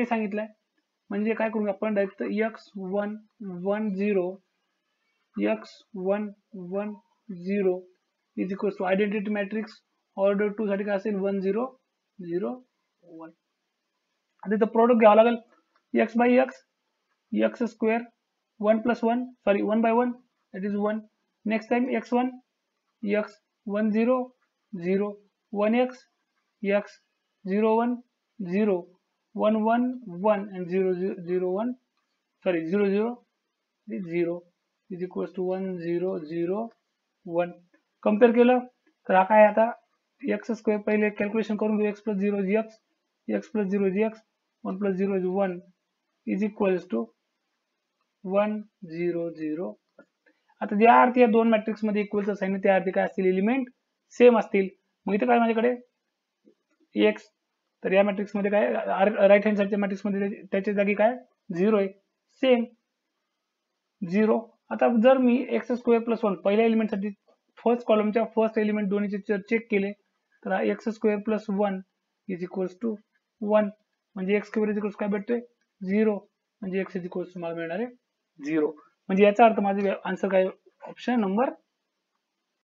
a सांगितलंय, म्हणजे काय करू आपण direct x1 1 0 x1 1 0 is equals to identity matrix order 2 साठी काय असेल 1 0 0 1. आता इथं प्रोडक्ट घ्यावं लागेल x by x square 1 plus 1 sorry 1 by 1 that is 1. Next time x1 x 1 0 0 1x x 0 1 0 1 1 1 and 0 0 1 sorry 0 0 0 is equals to 1 0 0 1. Compare केलं तर हा काय आता x स्क्वेअर पहिले कॅल्क्युलेशन करून घेऊ. x plus 0 x x plus 0 x 1 plus 0 is 1 is equals to 1 0 0. आता ज्या अर्थी या दोन मॅट्रिक्स मध्ये इक्वलचं साइन आहे त्या अर्थी काय असतील एलिमेंट सेम असतील. मग इथे काय माझ्याकडे x तर या मॅट्रिक्स मध्ये काय राईट हँड साइडच्या मॅट्रिक्स मध्ये त्याच्या जागी काय 0 आहे सेम 0. आता जर मी x स्क्वेअर प्लस 1 पहिल्या एलिमेंट साठी फर्स्ट कॉलमच्या फर्स्ट एलिमेंट दोन्हीचे चेक केले तर x square plus 1 is equals to 1 म्हणजे x स्क्वेअर इज इक्वल्स काय भेटतोय 0 म्हणजे x इज इक्वल्स मला मिळणार आहे 0. म्हणजे याचा अर्थ माझे आन्सर काय ऑप्शन नंबर